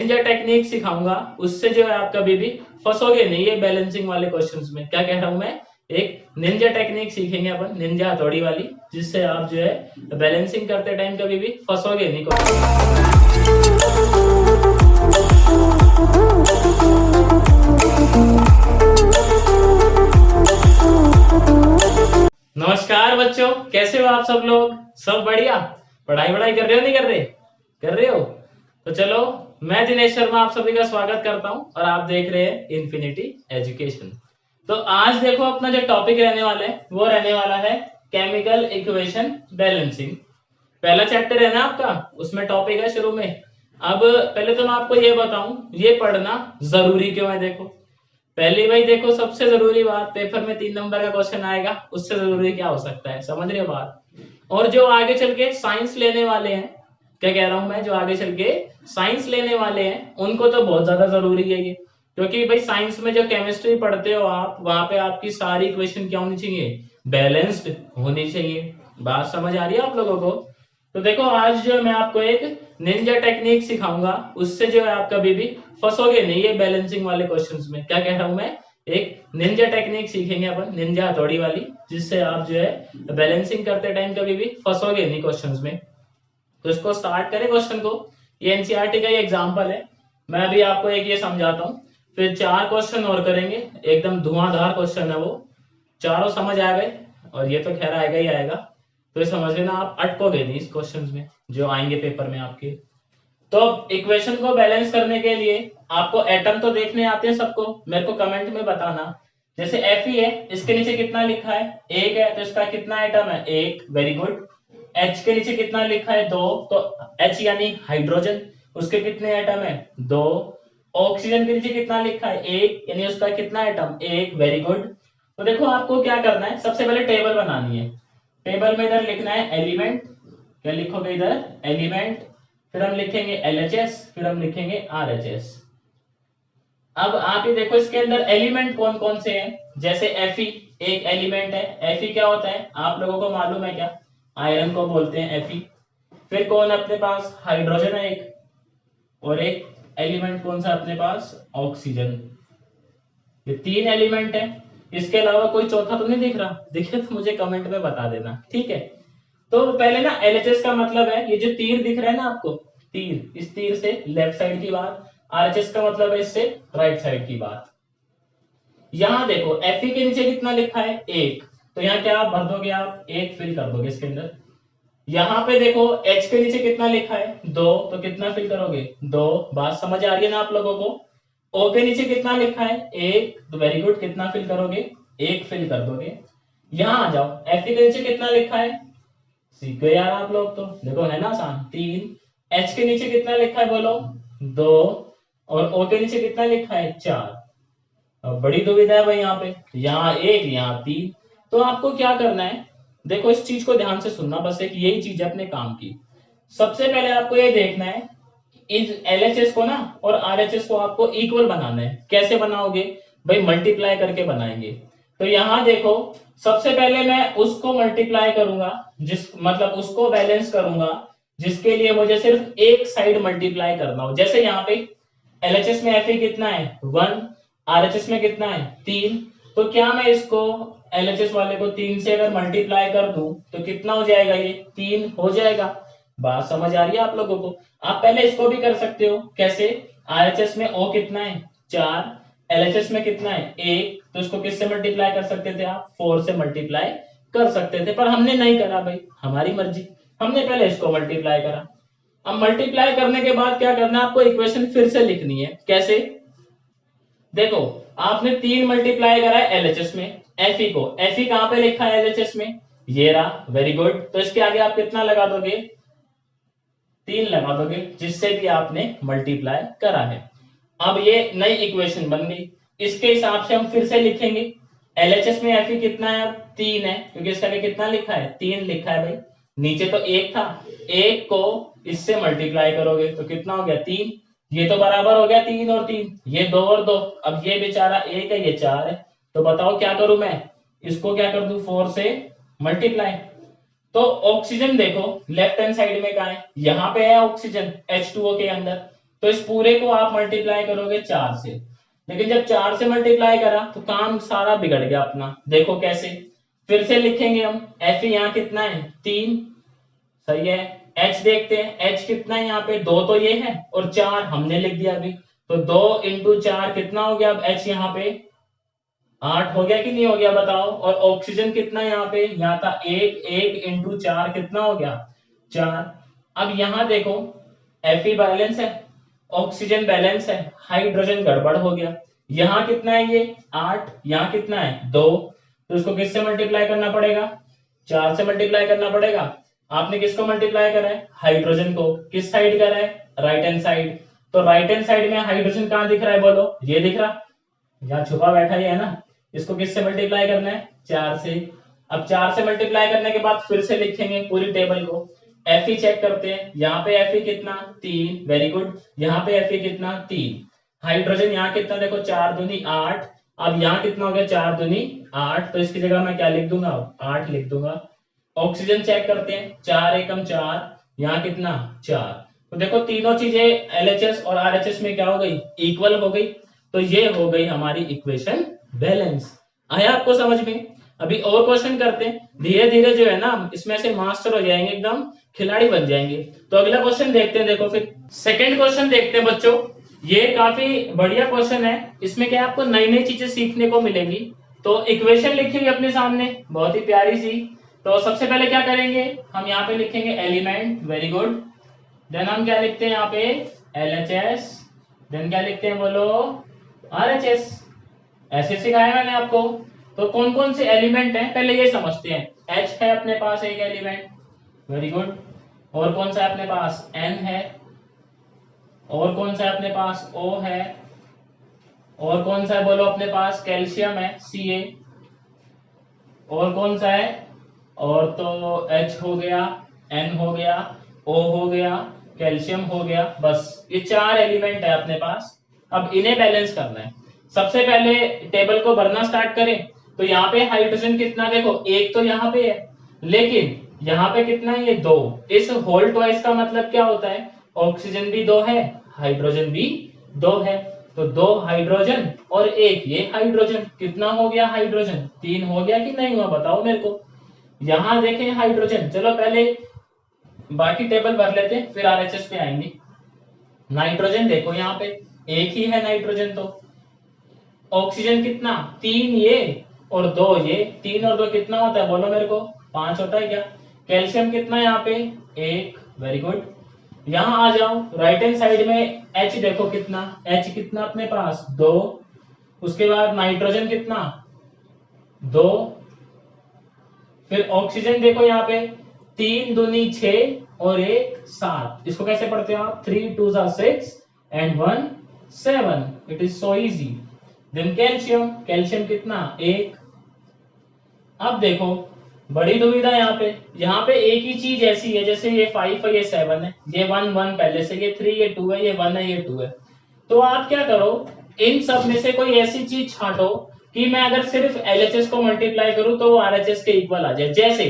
Ninja technique सिखाऊंगा, उससे जो है आप कभी भी फंसोगे नहीं ये बैलेंसिंग वाले क्वेश्चंस में। क्या कह रहा हूं मैं? एक निंजा टेक्निक सीखेंगे अपन, निंजा हथौड़ी वाली, जिससे आप जो है बैलेंसिंग करते टाइम कभी भी फंसोगे नहीं क्वेश्चन। नमस्कार बच्चों, कैसे हो आप सब लोग? सब बढ़िया? पढ़ाई वढ़ाई कर रहे हो नहीं कर रहे? कर रहे हो तो चलो, मैं दिनेश शर्मा आप सभी का स्वागत करता हूं और आप देख रहे हैं इन्फिनिटी एजुकेशन। तो आज देखो अपना जो टॉपिक रहने वाला है वो रहने वाला है केमिकल इक्वेशन बैलेंसिंग। पहला चैप्टर है ना आपका, उसमें टॉपिक है शुरू में। अब पहले तो मैं आपको ये बताऊं, ये पढ़ना जरूरी क्यों है। देखो पहली भाई, देखो सबसे जरूरी बात, पेपर में 3 नंबर का क्वेश्चन आएगा, उससे जरूरी क्या हो सकता है? समझ रहे हो बात? और जो आगे चल के साइंस लेने वाले हैं, क्या कह रहा हूं मैं, जो आगे चल के साइंस लेने वाले हैं उनको तो बहुत ज्यादा जरूरी है ये। क्योंकि भाई साइंस में जो केमिस्ट्री पढ़ते हो आप, वहां पे आपकी सारी इक्वेशन क्या होनी चाहिए? बैलेंस्ड होनी चाहिए। बात समझ आ रही है आप लोगों को? तो देखो आज जो मैं आपको एक निंजा टेक्निक सिखाऊंगा, उससे जो है आप कभी भी फंसोगे नहीं ये बैलेंसिंग वाले क्वेश्चंस में। क्या कह रहा हूं मैं? एक निंजा टेक्निक सीखेंगे अपन, निंजा हथौड़ी वाली, जिससे आप जो है बैलेंसिंग करते टाइम कभी भी फंसोगे नहीं क्वेश्चंस में। तो इसको स्टार्ट करें क्वेश्चन को। ये एनसीईआरटी का ही एग्जांपल है। मैं अभी आपको एक ये समझाता हूँ, फिर 4 क्वेश्चन और करेंगे। एकदम धुआंधार क्वेश्चन है वो, चारों समझ आ गए और ये तो खैर आएगा ही आएगा। तो ये समझ लेना, आप अटकोगे नहीं इस क्वेश्चन में जो आएंगे पेपर में आपके। तो इक्वेशन को बैलेंस करने के लिए आपको एटम तो देखने आते हैं सबको, मेरे को कमेंट में बताना। जैसे Fe है, इसके नीचे कितना लिखा है? 1 है, तो इसका कितना एटम है? 1। Very good. H के नीचे कितना लिखा है? 2, तो H यानी हाइड्रोजन, उसके कितने एटम है? 2। ऑक्सीजन के नीचे कितना लिखा है? 1, यानी उसका कितना एटम? 1। Very good. तो देखो आपको क्या करना है, सबसे पहले टेबल बनानी है। टेबल में इधर लिखना है एलिमेंट। क्या लिखोगे इधर? एलिमेंट। फिर हम लिखेंगे LHS, फिर हम लिखेंगे RHS। अब आप ये देखो इसके अंदर एलिमेंट कौन कौन से हैं। जैसे Fe एक एलिमेंट है। Fe क्या होता है आप लोगों को मालूम है क्या? आयरन को बोलते हैं Fe। फिर कौन अपने पास? हाइड्रोजन है एक, और एक एलिमेंट कौन सा अपने पास? ऑक्सीजन। ये 3 एलिमेंट है। इसके अलावा कोई चौथा तो नहीं दिख रहा? दिखे तो मुझे कमेंट में बता देना, ठीक है? तो पहले ना LHS का मतलब है, ये जो तीर दिख रहा है ना आपको, तीर, इस तीर से लेफ्ट साइड की बात। RHS का मतलब है इससे राइट साइड की बात। यहाँ देखो Fe के नीचे कितना लिखा है? 1, तो यहाँ क्या आप भर दोगे? आप 1 फिल कर दोगे इसके अंदर। यहाँ पे देखो H के नीचे कितना लिखा है? 2, तो कितना फिल करोगे? 2। बात समझ आ रही है ना आप लोगों को? O के नीचे कितना लिखा है? 1, तो वेरी गुड, कितना फिल करोगे? 1 फिल कर दोगे। यहाँ आ जाओ, Fe के नीचे कितना लिखा है? सीख गए यार आप लोग, तो देखो है ना आसान। 3। H के नीचे कितना लिखा है बोलो? 2। और O के नीचे कितना लिखा है? 4। अब बड़ी दुविधा है भाई यहाँ पे, यहाँ 1 यहाँ 3। तो आपको क्या करना है, देखो इस चीज को ध्यान से सुनना, बस एक यही चीज है अपने काम की। सबसे पहले आपको ये देखना है, इस LHS को ना और RHS को आपको इक्वल बनाना है। कैसे बनाओगे भाई? मल्टीप्लाई करके बनाएंगे। तो यहाँ देखो, सबसे पहले मैं उसको मल्टीप्लाई करूंगा, जिस मतलब उसको बैलेंस करूंगा जिसके लिए मुझे सिर्फ एक साइड मल्टीप्लाई करना हो। जैसे यहाँ पे LHS में Fe कितना है? 1। RHS में कितना है? 3। तो क्या मैं इसको LHS वाले को 3 से अगर मल्टीप्लाई कर दूं तो कितना हो जाएगा? ये 3 हो जाएगा। बात समझ आ रही है आप लोगों को? आप पहले इसको भी कर सकते हो। कैसे? RHS में O कितना है? 4। LHS में कितना है? 1, तो इसको किससे मल्टीप्लाई कर सकते थे आप? 4 से मल्टीप्लाई कर सकते थे, पर हमने नहीं करा भाई, हमारी मर्जी। हमने पहले इसको मल्टीप्लाई करा। अब मल्टीप्लाई करने के बाद क्या करना है आपको? इक्वेशन फिर से लिखनी है। कैसे? देखो आपने 3 मल्टीप्लाई करा है LHS में, Fe को। Fe कहां पे लिखा है LHS में? ये रहा। Very good. तो इसके आगे आप कितना लगा दोगे? 3 लगा दोगे, जिससे भी आपने मल्टीप्लाई करा है। अब ये नई इक्वेशन बन गई। इसके हिसाब से हम फिर से लिखेंगे। LHS में Fe कितना है? अब 3 है, क्योंकि इसका आगे कितना लिखा है? 3 लिखा है भाई। नीचे तो 1 था, 1 को इससे मल्टीप्लाई करोगे तो कितना हो गया? 3। ये तो बराबर हो गया 3 और 3, ये 2 और 2। अब ये बेचारा 1 है, ये 4 है। तो बताओ क्या करूं मैं? इसको क्या कर दूं? 4 से मल्टीप्लाई। तो ऑक्सीजन देखो लेफ्ट हैंड साइड में कहा है? यहाँ पे है ऑक्सीजन H2O के अंदर। तो इस पूरे को आप मल्टीप्लाई करोगे 4 से, लेकिन जब 4 से मल्टीप्लाई करा तो काम सारा बिगड़ गया अपना। देखो कैसे, फिर से लिखेंगे हम, एफ यहाँ कितना है 3, सही है। एच देखते हैं, एच कितना है यहाँ पे 2 तो ये है और 4 हमने लिख दिया अभी, तो 2 इंटू 4 कितना हो गया, अब एच यहाँ पे 8 हो गया कि नहीं हो गया बताओ। और ऑक्सीजन कितना यहाँ पे, यहाँ था 1, 1 इंटू 4 कितना हो गया 4। अब यहाँ देखो Fe बैलेंस है, ऑक्सीजन बैलेंस है, हाइड्रोजन गड़बड़ हो गया। यहाँ कितना है ये 8, यहाँ कितना है 2, तो इसको किससे मल्टीप्लाई करना पड़ेगा, 4 से मल्टीप्लाई करना पड़ेगा। आपने किसको मल्टीप्लाई करा है, हाइड्रोजन को। किस साइड करा है, राइट हैंड साइड। तो राइट हैंड साइड में हाइड्रोजन कहाँ दिख रहा है बोलो, ये दिख रहा, यहाँ छुपा बैठा ही है ना। इसको किससे मल्टीप्लाई करना है, 4 से। अब 4 से मल्टीप्लाई करने के बाद फिर से लिखेंगे पूरी टेबल को। Fe चेक करते हैं, यहाँ पे Fe कितना 3, वेरी गुड। यहाँ पे Fe कितना 3। हाइड्रोजन यहाँ कितना देखो 4 दूनी 8। अब यहाँ कितना हो गया 4 दूनी 8, तो इसकी जगह मैं क्या लिख दूंगा 8 लिख दूंगा। ऑक्सीजन चेक करते हैं, 4 एकम 4, यहाँ कितना 4। तो देखो तीनों चीजें LHS और RHS में क्या हो गई, इक्वल हो गई। तो ये हो गई हमारी इक्वेशन बैलेंस। आया आपको समझ में। अभी और क्वेश्चन करते हैं, धीरे धीरे जो है ना इसमें से मास्टर हो जाएंगे, एकदम खिलाड़ी बन जाएंगे। तो अगला क्वेश्चन देखते हैं, देखो फिर सेकंड क्वेश्चन देखते हैं बच्चों। ये काफी बढ़िया क्वेश्चन है, इसमें क्या आपको नई नई चीजें सीखने को मिलेंगी। तो इक्वेशन लिखेंगे अपने सामने बहुत ही प्यारी सी। तो सबसे पहले क्या करेंगे, हम यहाँ पे लिखेंगे एलिमेंट, वेरी गुड। देन हम क्या लिखते हैं यहाँ पे LHS, देन क्या लिखते हैं बोलो RHS। ऐसे सिखाया मैंने आपको। तो कौन कौन से एलिमेंट हैं पहले ये समझते हैं। H है अपने पास एक एलिमेंट, वेरी गुड। और कौन सा है अपने पास, N है। और कौन सा है अपने पास, O है। और कौन सा है बोलो अपने पास, कैल्शियम है Ca। और कौन सा है, और तो H हो गया, N हो गया, O हो गया, कैल्शियम हो गया। बस ये 4 एलिमेंट है अपने पास। अब इन्हें बैलेंस करना है। सबसे पहले टेबल को भरना स्टार्ट करें। तो यहाँ पे हाइड्रोजन कितना देखो, एक तो यहाँ पे है, लेकिन यहाँ पे कितना है ये 2। इस होल ट्वाइस का मतलब क्या होता है, ऑक्सीजन भी 2 है, हाइड्रोजन भी 2 है। तो 2 हाइड्रोजन और एक ये हाइड्रोजन, कितना हो गया हाइड्रोजन 3 हो गया कि नहीं हुआ बताओ मेरे को। यहां देखें हाइड्रोजन, चलो पहले बाकी टेबल भर लेते हैं फिर RHS पे आएंगे। नाइट्रोजन देखो यहाँ पे एक ही है नाइट्रोजन, तो ऑक्सीजन कितना 3 ये और 2 ये, 3 और 2 कितना होता है बोलो मेरे को, 5 होता है क्या। कैल्शियम कितना यहाँ पे 1, वेरी गुड। यहाँ आ जाओ राइट हैंड साइड में, H देखो कितना, H कितना अपने पास 2। उसके बाद नाइट्रोजन कितना 2। फिर ऑक्सीजन देखो यहाँ पे 3 दूनी 6 और 1 7। इसको कैसे पढ़ते हो आप, 3 2 6 and 1 7। It is so easy. Then calcium, calcium कितना 1। अब देखो बड़ी दुविधा यहाँ पे एक ही चीज ऐसी है, जैसे ये 5 है ये 7 है, ये 1 1 पहले से, ये 3 ये 2 है, ये 1 है ये 2 है। तो आप क्या करो, इन सब में से कोई ऐसी चीज छांटो कि मैं अगर सिर्फ LHS को मल्टीप्लाई करूं तो वो RHS के इक्वल आ जाए। जैसे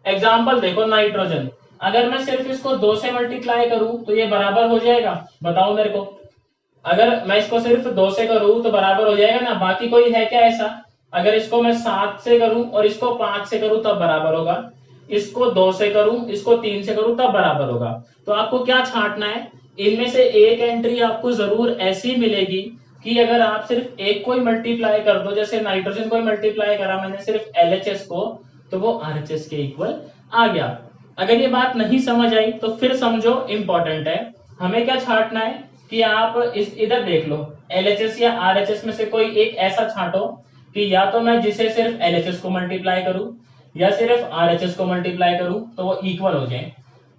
एग्जांपल देखो नाइट्रोजन, अगर मैं सिर्फ इसको 2 से मल्टीप्लाई करूं तो ये बराबर हो जाएगा, बताओ मेरे को। अगर मैं इसको सिर्फ 2 से करूं तो बराबर हो जाएगा ना, बाकी कोई है क्या ऐसा। अगर इसको मैं 7 से करूं और इसको 5 से करूं तब बराबर होगा, इसको 2 से करूं इसको 3 से करूं तब बराबर होगा। तो आपको क्या छांटना है, इनमें से एक एंट्री आपको जरूर ऐसी मिलेगी कि अगर आप सिर्फ एक को ही मल्टीप्लाई कर दो, जैसे नाइट्रोजन को ही मल्टीप्लाई करा मैंने सिर्फ LHS को, तो वो RHS के इक्वल आ गया। अगर ये बात नहीं समझ आई तो फिर समझो, इंपॉर्टेंट है। हमें क्या छांटना है कि आप इस इधर देख लो, LHS या RHS में से कोई एक ऐसा छांटो कि या तो मैं जिसे सिर्फ LHS को मल्टीप्लाई करूं या सिर्फ RHS को मल्टीप्लाई करूं तो वो इक्वल हो जाए।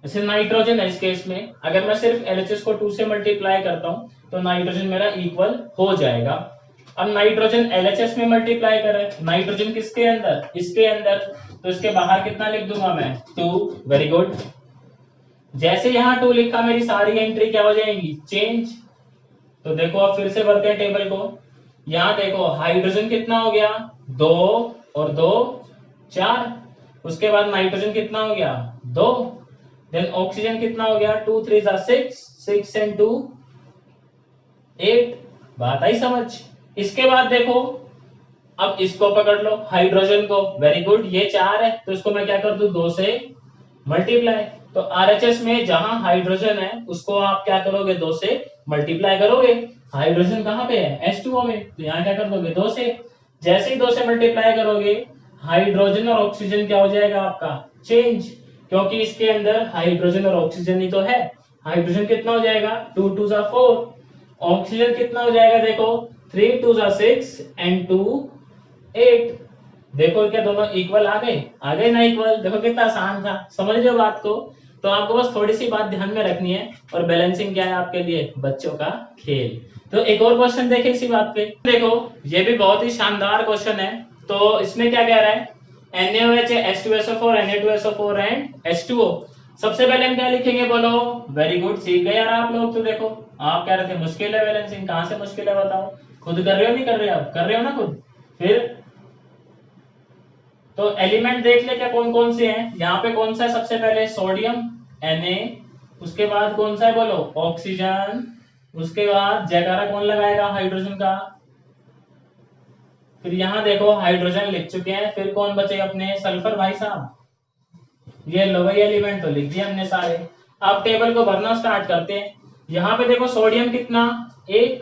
जैसे नाइट्रोजन है, इस केस में अगर मैं सिर्फ LHS को 2 से मल्टीप्लाई करता हूं तो नाइट्रोजन मेरा इक्वल हो जाएगा। अब नाइट्रोजन LHS में मल्टीप्लाई कर रहा है, नाइट्रोजन किसके अंदर, इसके अंदर, तो इसके बाहर कितना लिख दूंगा मैं 2, वेरी गुड। जैसे यहाँ 2 लिखा मेरी सारी एंट्री क्या हो जाएंगी चेंज। तो देखो अब फिर से भरते हैं टेबल को। यहाँ देखो हाइड्रोजन कितना हो गया 2 और 2 4। उसके बाद नाइट्रोजन कितना हो गया 2। देन ऑक्सीजन कितना हो गया 2 3 6 6 एंड 2 8। बात आई समझ। इसके बाद देखो, अब इसको पकड़ लो हाइड्रोजन को, वेरी गुड, ये 4 है तो इसको मैं क्या कर दूं 2 से मल्टीप्लाई। तो आरएचएस में जहां हाइड्रोजन है उसको आप क्या करोगे 2 से मल्टीप्लाई करोगे। हाइड्रोजन कहां पे है H2O में, तो यहाँ क्या कर दोगे 2 से। जैसे ही 2 से मल्टीप्लाई करोगे हाइड्रोजन और ऑक्सीजन क्या हो जाएगा आपका चेंज, क्योंकि इसके अंदर हाइड्रोजन और ऑक्सीजन ही तो है। हाइड्रोजन कितना हो जाएगा 2 2 4, ऑक्सीजन कितना हो जाएगा देखो 3 2 6 एंड 2 8। देखो क्या दोनों इक्वल आ गए ना इक्वल। देखो कितना आसान था, समझ रहे हो बात को। तो आपको बस थोड़ी सी बात ध्यान में रखनी है। और बैलेंसिंग क्या है आपके लिए बच्चों का खेल। तो एक और क्वेश्चन देखे इसी बात पे, देखो ये भी बहुत ही शानदार क्वेश्चन है। तो इसमें क्या कह रहा है NaOH H2SO4 Na2SO4 and H2O। सबसे पहले हम क्या लिखेंगे बोलो, वेरी गुड, सीख गए यार आप लोग। तो देखो आप कह रहे थे मुश्किल है बैलेंसिंग, कहां से मुश्किल है बताओ, खुद कर रहे हो नहीं कर रहे हो, आप कर रहे हो ना खुद। फिर तो एलिमेंट देख ले क्या कौन कौन से हैं। यहाँ पे कौन सा है सबसे पहले सोडियम Na, उसके बाद कौन सा है बोलो ऑक्सीजन, उसके बाद जयकारा कौन लगाएगा हाइड्रोजन का। फिर यहाँ देखो हाइड्रोजन लिख चुके हैं, फिर कौन बचे अपने सल्फर भाई साहब। ये लो भाई एलिमेंट तो लिख दिए हमने सारे। अब टेबल को भरना स्टार्ट करते हैं। यहाँ पे देखो सोडियम कितना 1,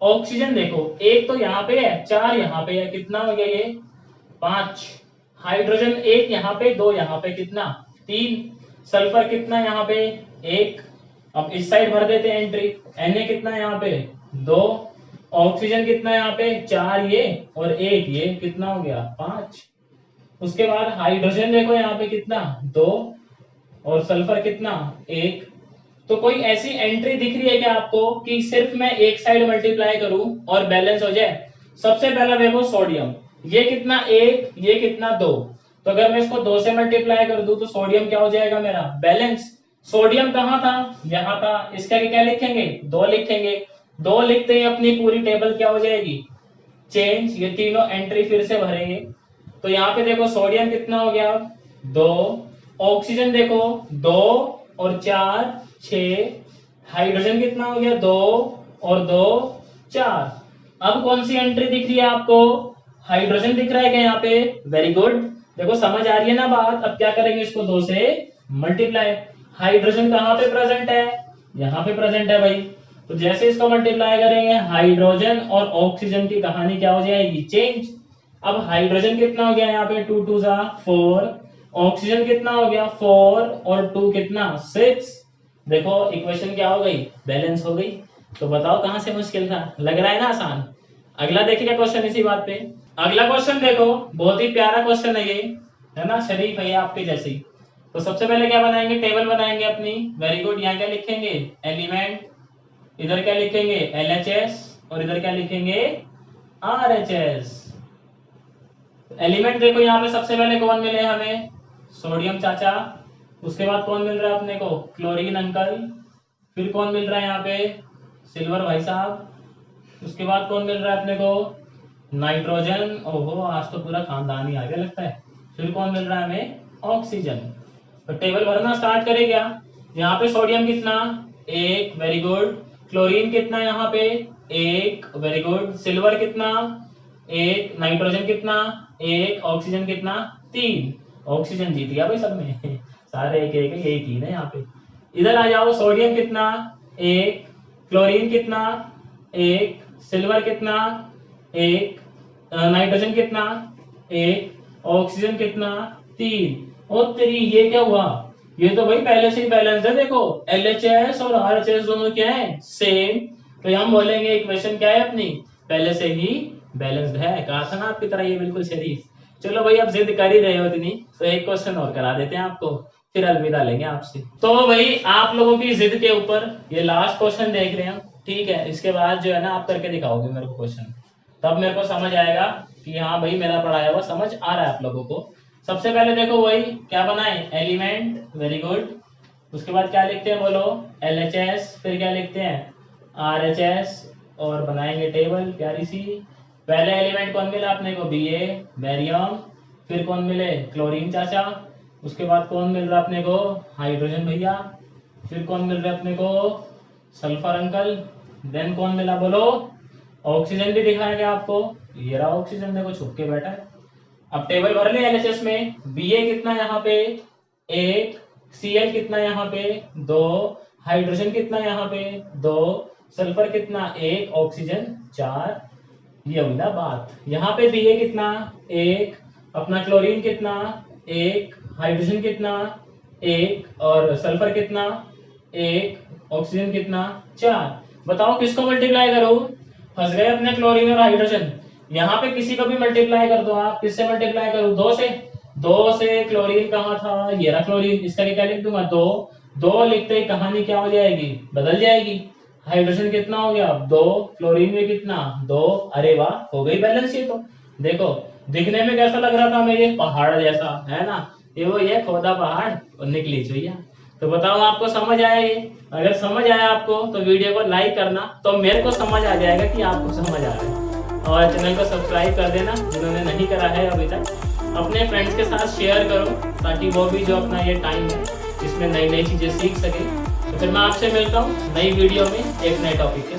ऑक्सीजन देखो 1 तो यहाँ पे है, 4 यहाँ पे है, कितना हो गया ये 5। हाइड्रोजन 1 यहाँ पे, 2 यहाँ पे, कितना 3। सल्फर कितना यहाँ पे 1। अब इस साइड भर देते हैं एंट्री। Na कितना यहाँ पे 2, ऑक्सीजन कितना यहाँ पे 4 ये और 1 ये, कितना हो गया 5। उसके बाद हाइड्रोजन देखो यहाँ पे कितना 2 और सल्फर कितना 1। तो कोई ऐसी एंट्री दिख रही है क्या आपको कि सिर्फ मैं एक साइड मल्टीप्लाई करूं और बैलेंस हो जाए। सबसे पहला देखो सोडियम, ये कितना 1 ये कितना 2। तो अगर मैं इसको 2 से मल्टीप्लाई कर दूं तो सोडियम क्या हो जाएगा मेरा बैलेंस। सोडियम कहाँ था यहाँ था, इसका क्या लिखेंगे 2 लिखेंगे। 2 लिखते ही अपनी पूरी टेबल क्या हो जाएगी चेंज। ये तीनों एंट्री फिर से भरेंगे। तो यहाँ पे देखो सोडियम कितना हो गया 2, ऑक्सीजन देखो 2 और 4 6, हाइड्रोजन कितना हो गया 2 और 2 4। अब कौन सी एंट्री दिख रही है आपको, हाइड्रोजन दिख रहा है क्या यहाँ पे, वेरी गुड। देखो समझ आ रही है ना बात। अब क्या करेंगे इसको 2 से मल्टीप्लाई। हाइड्रोजन कहाँ पे प्रेजेंट है, यहाँ पे प्रेजेंट है भाई। तो जैसे इसको मल्टीप्लाई करेंगे हाइड्रोजन और ऑक्सीजन की कहानी क्या हो जाएगी चेंज। अब हाइड्रोजन कितना हो गया यहाँ पे 2 2 4, ऑक्सीजन कितना हो गया 4 और 2 कितना 6। देखो इक्वेशन क्या हो गई बैलेंस हो गई। तो बताओ कहां से मुश्किल था, लग रहा है ना आसान। अगला देखिएगा क्वेश्चन इसी बात पे। अगला क्वेश्चन देखो बहुत ही प्यारा क्वेश्चन है ये, है ना, शरीफ है आपके जैसे ही। तो सबसे पहले क्या बनाएंगे टेबल बनाएंगे अपनी, वेरी गुड। यहाँ क्या लिखेंगे एलिमेंट, इधर क्या लिखेंगे LHS और इधर क्या लिखेंगे RHS। एलिमेंट देखो यहाँ पे सबसे पहले कौन मिले हमें सोडियम चाचा, उसके बाद कौन मिल रहा है अपने को क्लोरीन अंकल, फिर कौन मिल रहा है यहाँ पे सिल्वर भाई साहब, उसके बाद कौन मिल रहा है अपने को नाइट्रोजन, ओहो आज तो पूरा खानदान ही आ गया लगता है। फिर कौन मिल रहा है हमें ऑक्सीजन। तो टेबल भरना स्टार्ट करे क्या। यहाँ पे सोडियम कितना 1, वेरी गुड। क्लोरीन कितना यहाँ पे 1, वेरी गुड। सिल्वर कितना 1, नाइट्रोजन कितना 1, ऑक्सीजन कितना 3। ऑक्सीजन जीत गया भाई सब में सारे एक एक यही 3 है यहाँ पे। इधर आ जाओ सोडियम कितना 1, क्लोरीन कितना 1, सिल्वर कितना 1, नाइट्रोजन कितना 1, ऑक्सीजन कितना 3। और तेरी ये क्या हुआ, ये तो भाई पहले से ही बैलेंस है। देखो LHS और RHS दोनों क्या है सेम। तो हम बोलेंगे इक्वेशन क्या है अपनी पहले से ही बैलेंस्ड है। कहा था ना आपकी तरह ये बिल्कुल शरीफ। चलो भाई अब जिद कर ही रहे हो इतनी तो एक क्वेश्चन और करा देते हैं आपको, फिर अलविदा लेंगे आपसे। तो भाई आप लोगों की जिद के ऊपर ये लास्ट क्वेश्चन देख रहे हैं, ठीक है। इसके बाद जो है ना आप करके दिखाओगे मेरे को क्वेश्चन, तब मेरे को समझ आएगा कि हाँ भाई मेरा पढ़ाया हुआ समझ आ रहा है आप लोगों को। सबसे पहले देखो वही क्या बनाए एलिमेंट, वेरी गुड। उसके बाद क्या लिखते हैं बोलो LHS, फिर क्या लिखते हैं RHS और बनाएंगे टेबल प्यारी सी। पहले एलिमेंट कौन मिला अपने को Ba बैरियम, फिर कौन मिले क्लोरीन चाचा, उसके बाद कौन मिल रहा अपने को हाइड्रोजन भैया, फिर कौन मिल रहा है अपने को सल्फर अंकल, देन कौन मिला बोलो, ऑक्सीजन भी दिखाया गया आपको, ये रहा ऑक्सीजन, देखो छुप के बैठा है। अब टेबल भर ले एलएचएस में, Ba कितना यहाँ पे 1, Cl कितना यहाँ पे 2, हाइड्रोजन कितना यहाँ पे 2, सल्फर कितना 1, ऑक्सीजन 4। ये हुई ना बात। यहाँ पे Ba कितना 1, अपना क्लोरीन कितना 1, हाइड्रोजन कितना 1 और सल्फर कितना 1, ऑक्सीजन कितना 4। बताओ किसको मल्टीप्लाई करो, फंस गए अपने क्लोरीन और हाइड्रोजन। यहाँ पे किसी को भी मल्टीप्लाई कर दो आप, किससे मल्टीप्लाई करो 2 से, 2 से क्लोरीन कहाँ था, ये रहा क्लोरीन, इसका क्या लिख दूंगा 2, 2 लिखते ही कहानी क्या हो जाएगी, बदल जाएगी। हाइड्रोजन कितना हो गया 2, क्लोरीन में कितना 2, अरे वाह हो गई बैलेंस। ये तो देखो दिखने में कैसा लग रहा था हमें, ये पहाड़ जैसा है ना, ये खोदा पहाड़ और निकली चुईया। तो बताओ आपको समझ आया ये? अगर समझ आया आपको तो वीडियो को लाइक करना, तो मेरे को समझ आ जाएगा कि आपको समझ आ रहा है। और चैनल को सब्सक्राइब कर देना जिन्होंने नहीं करा है अभी तक। अपने फ्रेंड्स के साथ शेयर करो ताकि वो भी जो अपना ये टाइम है इसमें नई नई चीजें सीख सके। तो फिर मैं आपसे मिलता हूँ नई वीडियो में एक नए टॉपिक के